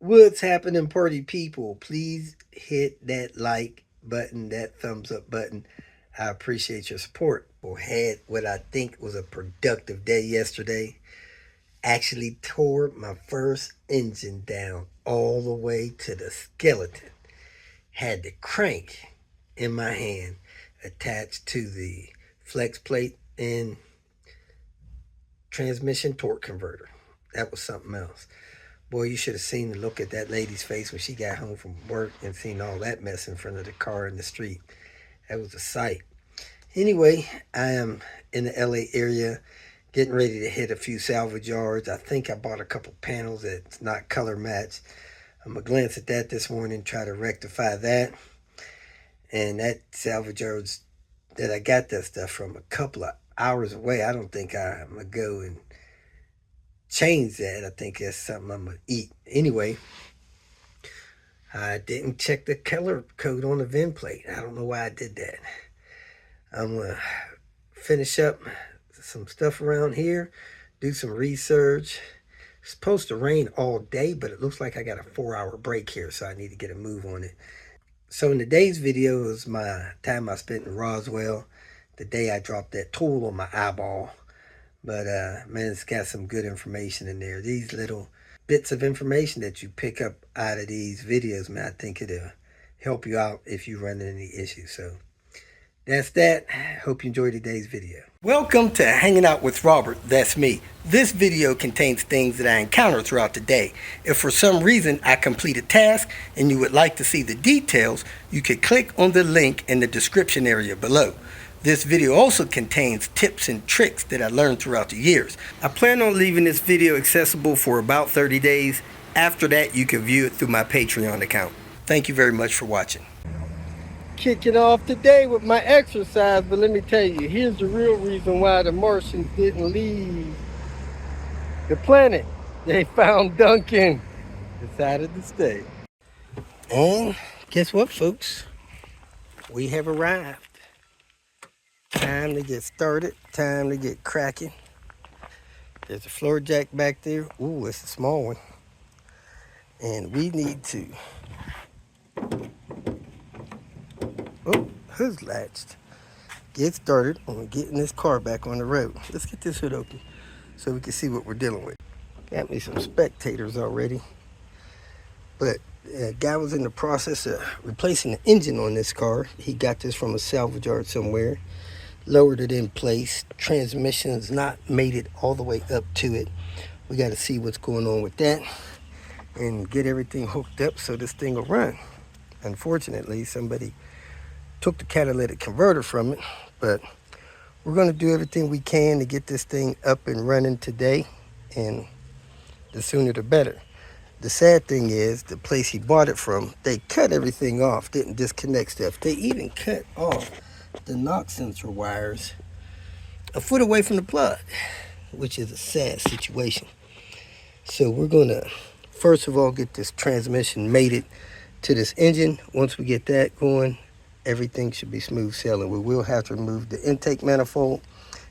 What's happening, party people? Please hit that like button, that thumbs up button. I appreciate your support. We had what I think was a productive day yesterday. Actually tore my first engine down all the way to the skeleton. Had the crank in my hand attached to the flex plate and transmission torque converter. That was something else. Boy, you should have seen the look at that lady's face when she got home from work and seen all that mess in front of the car in the street. That was a sight. Anyway, I am in the LA area getting ready to hit a few salvage yards. I think I bought a couple panels that's not color matched. I'm going to glance at that this morning, try to rectify that. And that salvage yards that I got that stuff from a couple of hours away, I don't think I'm going to go and change that. I think that's something I'm going to eat. Anyway, I didn't check the color code on the VIN plate. I don't know why I did that. I'm going to finish up some stuff around here, do some research. It's supposed to rain all day, but it looks like I got a 4-hour break here, so I need to get a move on it. So in today's video is my time I spent in Roswell, the day I dropped that tool on my eyeball. But man, it's got some good information in there. These little bits of information that you pick up out of these videos, man, I think it'll help you out if you run into any issues. So that's that. Hope you enjoyed today's video. Welcome to Hanging Out with Robert. That's me. This video contains things that I encounter throughout the day. If for some reason I complete a task and you would like to see the details, you can click on the link in the description area below. This video also contains tips and tricks that I learned throughout the years. I plan on leaving this video accessible for about 30 days. After that, you can view it through my Patreon account. Thank you very much for watching. Kicking off today with my exercise, but let me tell you, here's the real reason why the Martians didn't leave the planet. They found Duncan, decided to stay. And guess what, folks? We have arrived. Time to get started, time to get cracking. There's a floor jack back there. Ooh, it's a small one. And we need to, oh, hood's latched. Get started on getting this car back on the road. Let's get this hood open so we can see what we're dealing with. Got me some spectators already. But a guy was in the process of replacing the engine on this car. He got this from a salvage yard somewhere. Lowered it in place. Transmission's not made it all the way up to it. We got to see what's going on with that and get everything hooked up so this thing will run. Unfortunately, somebody took the catalytic converter from it, but we're going to do everything we can to get this thing up and running today, and the sooner the better. The sad thing is, the place he bought it from, they cut everything off, didn't disconnect stuff. They even cut off the knock sensor wires a foot away from the plug, which is a sad situation. So we're gonna first of all get this transmission mated to this engine. Once we get that going, everything should be smooth sailing. We will have to remove the intake manifold.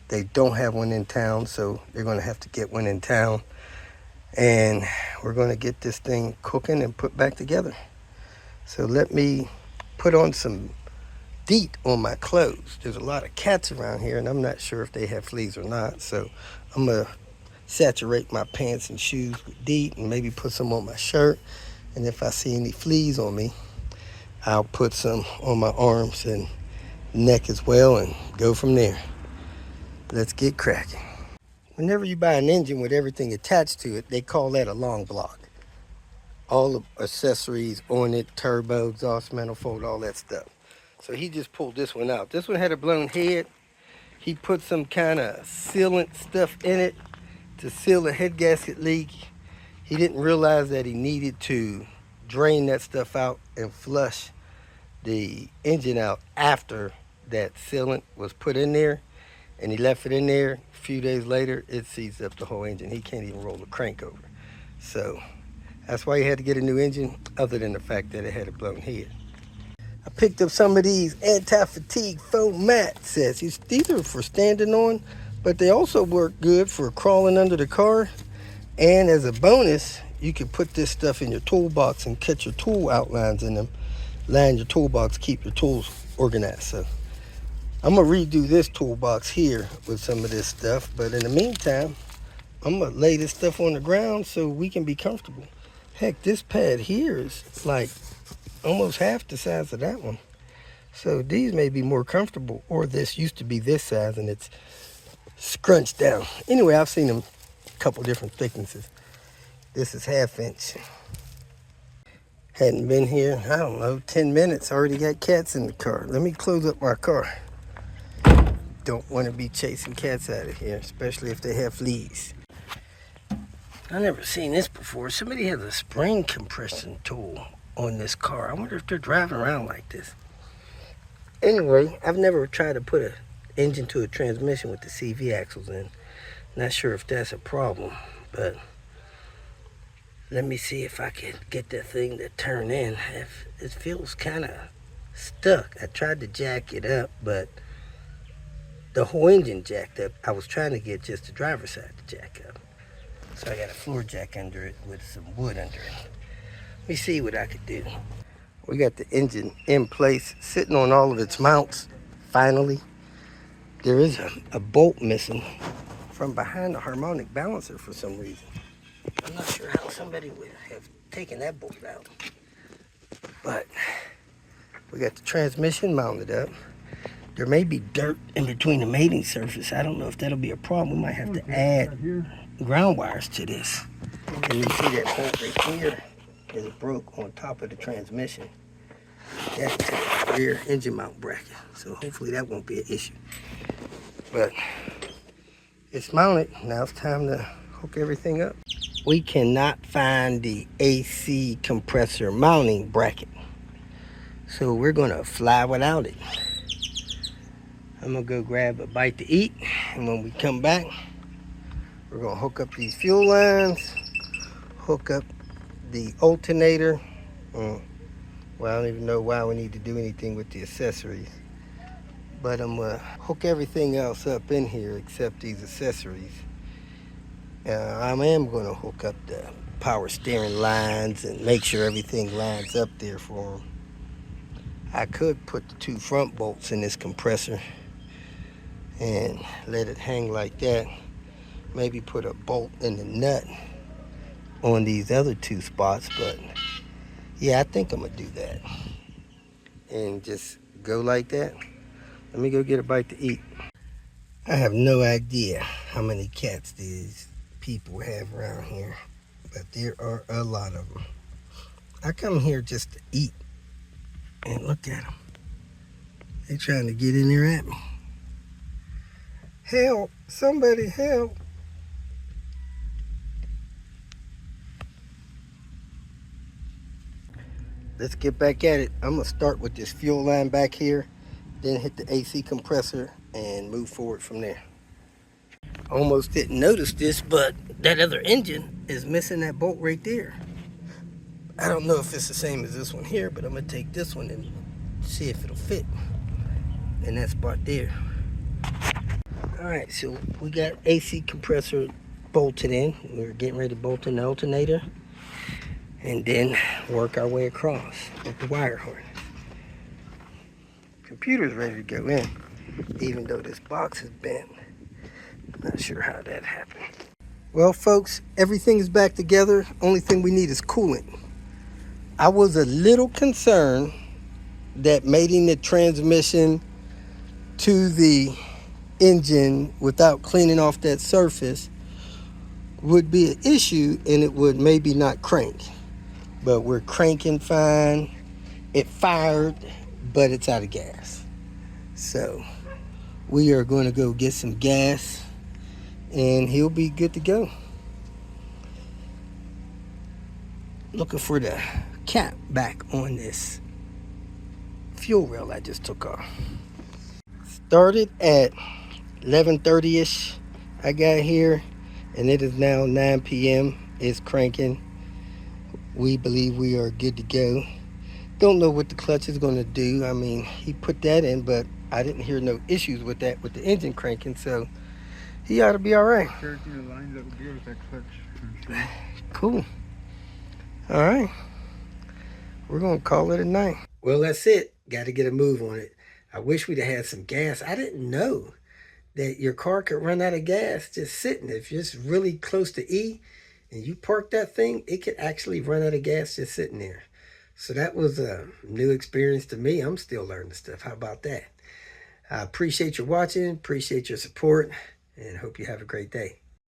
They don't have one in town, so they're gonna have to get one in town, and we're gonna get this thing cooking and put back together. So let me put on some DEET on my clothes. There's a lot of cats around here, and I'm not sure if they have fleas or not, so I'm gonna saturate my pants and shoes with DEET and maybe put some on my shirt, and if I see any fleas on me, I'll put some on my arms and neck as well and go from there. Let's get cracking. Whenever you buy an engine with everything attached to it, they call that a long block. All the accessories on it, turbo, exhaust manifold, all that stuff. So he just pulled this one out. This one had a blown head. He put some kind of sealant stuff in it to seal the head gasket leak. He didn't realize that he needed to drain that stuff out and flush the engine out after that sealant was put in there. And he left it in there. A few days later, it seized up the whole engine. He can't even roll the crank over. So that's why he had to get a new engine, other than the fact that it had a blown head. I picked up some of these anti-fatigue foam mat sets. These are for standing on, but they also work good for crawling under the car. And as a bonus, you can put this stuff in your toolbox and cut your tool outlines in them, line your toolbox, keep your tools organized. So I'm gonna redo this toolbox here with some of this stuff, but in the meantime, I'm gonna lay this stuff on the ground so we can be comfortable. Heck, this pad here is like almost half the size of that one. So these may be more comfortable, or this used to be this size and it's scrunched down. Anyway, I've seen them a couple different thicknesses. This is 1/2 inch. Hadn't been here, I don't know, 10 minutes. Already got cats in the car. Let me close up my car. Don't want to be chasing cats out of here, especially if they have fleas. I've never seen this before. Somebody has a spring compression tool on this car. I wonder if they're driving around like this. Anyway, I've never tried to put an engine to a transmission with the CV axles in. Not sure if that's a problem, but let me see if I can get that thing to turn in. It feels kind of stuck. I tried to jack it up, but the whole engine jacked up. I was trying to get just the driver's side to jack up. So I got a floor jack under it with some wood under it. Let me see what I could do. We got the engine in place, sitting on all of its mounts, finally. There is a bolt missing from behind the harmonic balancer for some reason. I'm not sure how somebody would have taken that bolt out. But we got the transmission mounted up. There may be dirt in between the mating surface. I don't know if that'll be a problem. We might have to add ground wires to this. And you see that bolt right here is broke on top of the transmission. That's the rear engine mount bracket. So hopefully that won't be an issue. But it's mounted. Now it's time to hook everything up. We cannot find the AC compressor mounting bracket. So we're gonna fly without it. I'm gonna go grab a bite to eat, and when we come back, we're gonna hook up these fuel lines, hook up the alternator. Well, I don't even know why we need to do anything with the accessories, but I'm gonna hook everything else up in here except these accessories. I am gonna hook up the power steering lines and make sure everything lines up there for them. I could put the 2 front bolts in this compressor and let it hang like that. Maybe put a bolt in the nut on these other 2 spots, but yeah, I think I'm gonna do that and just go like that. Let me go get a bite to eat. I have no idea how many cats these people have around here, but there are a lot of them. I come here just to eat, and look at them. They're trying to get in there at me. Help! Somebody help! Let's get back at it. I'm gonna start with this fuel line back here, then hit the AC compressor and move forward from there. Almost didn't notice this, but that other engine is missing that bolt right there. I don't know if it's the same as this one here, but I'm gonna take this one and see if it'll fit in that spot there. All right, so we got AC compressor bolted in. We're getting ready to bolt in the alternator and then work our way across with the wire harness. Computer's ready to go in, even though this box is bent. Not sure how that happened. Well, folks, everything is back together. Only thing we need is coolant. I was a little concerned that mating the transmission to the engine without cleaning off that surface would be an issue, and it would maybe not crank. But we're cranking fine. It fired, but it's out of gas. So we are going to go get some gas and he'll be good to go. Looking for the cap back on this fuel rail I just took off. Started at 11:30ish I got here, and it is now 9 p.m. It's cranking. We believe we are good to go. Don't know what the clutch is going to do. I mean, he put that in, but I didn't hear no issues with that, with the engine cranking, so he ought to be all right. Everything lines up good with that clutch. Cool. All right. We're going to call it a night. Well, that's it. Got to get a move on it. I wish we'd have had some gas. I didn't know that your car could run out of gas just sitting. If you're just really close to E and you park that thing, it could actually run out of gas just sitting there. So that was a new experience to me. I'm still learning stuff. How about that? I appreciate your watching, appreciate your support, and hope you have a great day.